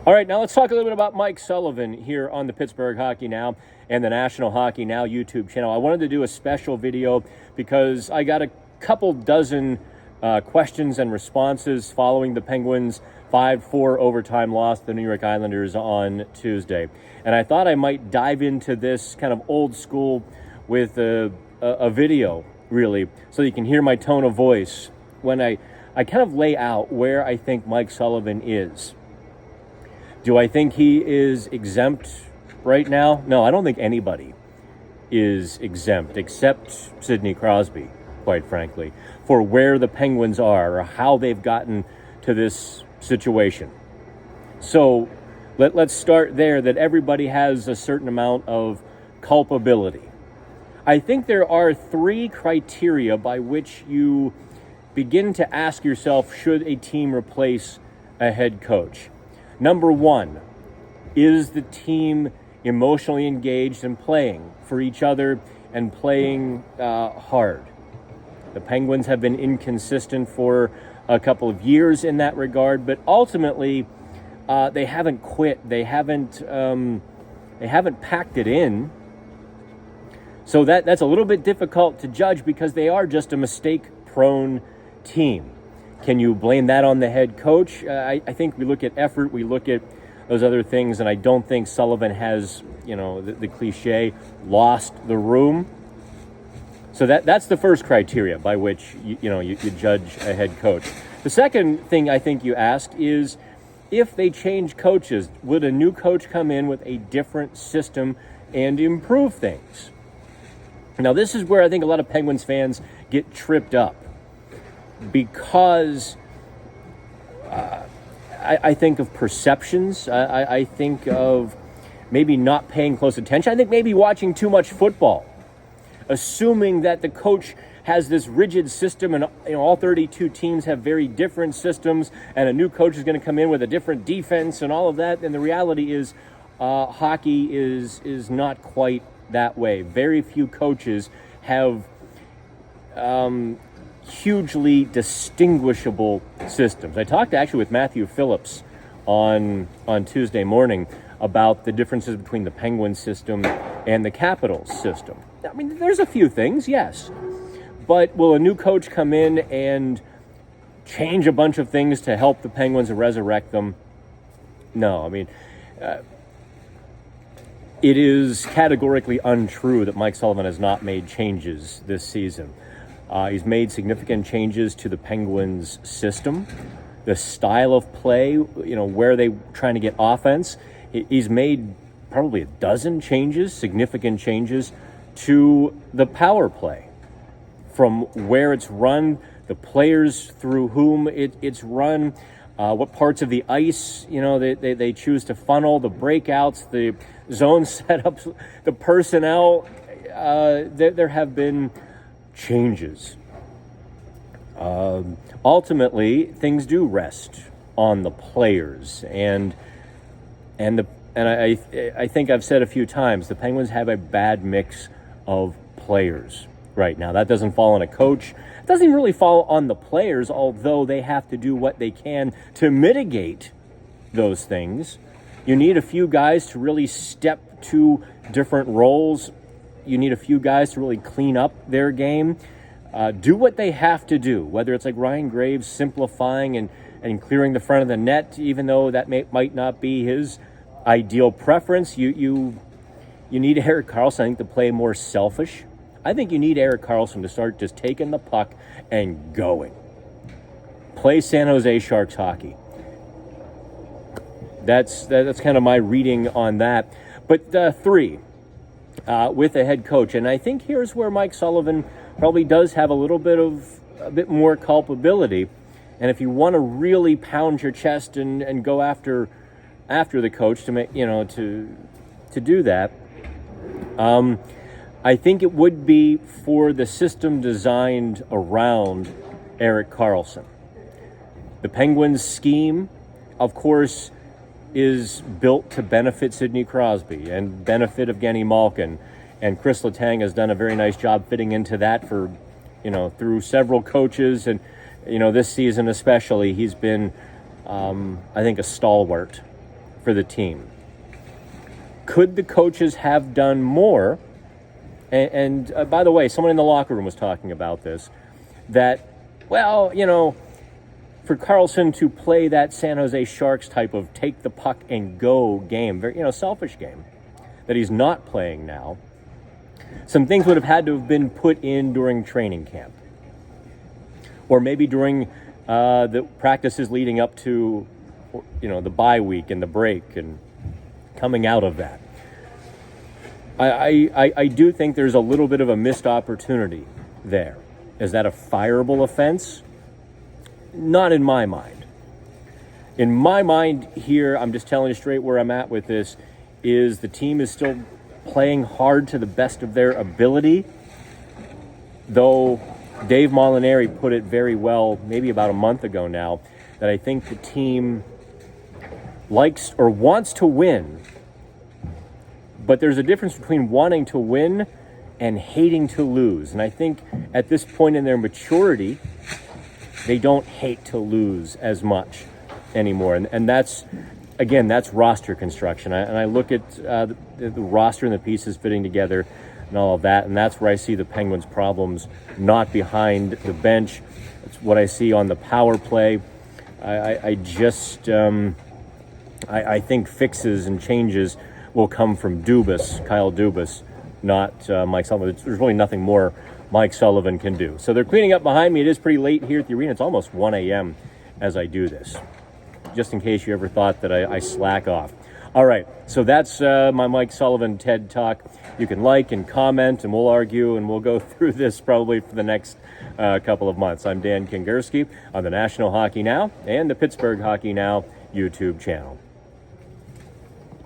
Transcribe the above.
All right, now let's talk a little bit about Mike Sullivan here on the Pittsburgh Hockey Now and the National Hockey Now YouTube channel. I wanted to do a special video because I got a couple dozen questions and responses following the Penguins' 5-4 overtime loss to the New York Islanders on Tuesday. And I thought I might dive into this kind of old school with a video, really, so you can hear my tone of voice when I kind of lay out where I think Mike Sullivan is. Do I think he is exempt right now? No, I don't think anybody is exempt except Sidney Crosby, quite frankly, for where the Penguins are or how they've gotten to this situation. So let's start there, that everybody has a certain amount of culpability. I think there are three criteria by which you begin to ask yourself, should a team replace a head coach? Number one, is the team emotionally engaged and playing for each other and playing hard? The Penguins have been inconsistent for a couple of years in that regard, but ultimately they haven't quit. They haven't packed it in. So that's a little bit difficult to judge because they are just a mistake-prone team. Can you blame that on the head coach? I think we look at effort, we look at those other things, and I don't think Sullivan has, the cliche, lost the room. So that's the first criteria by which you judge a head coach. The second thing I think you ask is, if they change coaches, would a new coach come in with a different system and improve things? Now, this is where I think a lot of Penguins fans get tripped up, because I think of perceptions. I think of maybe not paying close attention. I think maybe watching too much football, assuming that the coach has this rigid system and all 32 teams have very different systems and a new coach is going to come in with a different defense and all of that. And the reality is hockey is not quite that way. Very few coaches have hugely distinguishable systems. I talked actually with Matthew Phillips on Tuesday morning about the differences between the Penguins system and the Capitals system. I mean, there's a few things, yes. But will a new coach come in and change a bunch of things to help the Penguins and resurrect them? No, I mean, it is categorically untrue that Mike Sullivan has not made changes this season. He's made significant changes to the Penguins' system, the style of play, where they're trying to get offense. He's made probably a dozen changes, significant changes to the power play, from where it's run, the players through whom it's run, what parts of the ice, they choose to funnel, the breakouts, the zone setups, the personnel. There have been changes. Ultimately, things do rest on the players, and I think I've said a few times, the Penguins have a bad mix of players right now. That doesn't fall on a coach. It doesn't even really fall on the players, although they have to do what they can to mitigate those things. You need a few guys to really step to different roles. You need a few guys to really clean up their game. Do what they have to do, whether it's like Ryan Graves simplifying and clearing the front of the net, even though that might not be his ideal preference. You need Erik Karlsson, I think, to play more selfish. I think you need Erik Karlsson to start just taking the puck and going. Play San Jose Sharks hockey. That's kind of my reading on that. But three, with a head coach. And I think here's where Mike Sullivan probably does have a bit more culpability. And if you want to really pound your chest and go after the coach to make, to do that, I think it would be for the system designed around Erik Karlsson. The Penguins' scheme, of course, is built to benefit Sidney Crosby and benefit Evgeny Malkin. And Chris Letang has done a very nice job fitting into that for, through several coaches. And, this season especially, he's been, I think, a stalwart for the team. Could the coaches have done more? And by the way, someone in the locker room was talking about this, that, well, for Carlson to play that San Jose Sharks type of take the puck and go game, very, selfish game that he's not playing now, some things would have had to have been put in during training camp, or maybe during the practices leading up to, the bye week and the break and coming out of that. I do think there's a little bit of a missed opportunity there. Is that a fireable offense? Not in my mind. In my mind here, I'm just telling you straight where I'm at with this, is the team is still playing hard to the best of their ability, though Dave Molinari put it very well maybe about a month ago now, that I think the team likes or wants to win, but there's a difference between wanting to win and hating to lose. And I think at this point in their maturity, they don't hate to lose as much anymore. And that's, again, that's roster construction. And I look at the roster and the pieces fitting together and all of that, and that's where I see the Penguins' problems, not behind the bench. It's what I see on the power play. I think fixes and changes will come from Kyle Dubas, not Mike Sullivan. There's really nothing more Mike Sullivan can do. So they're cleaning up behind me. It is pretty late here at the arena. It's almost 1 a.m. as I do this, just in case you ever thought that I slack off. All right, so that's my Mike Sullivan TED Talk. You can like and comment, and we'll argue, and we'll go through this probably for the next couple of months. I'm Dan Kingerski on the National Hockey Now and the Pittsburgh Hockey Now YouTube channel.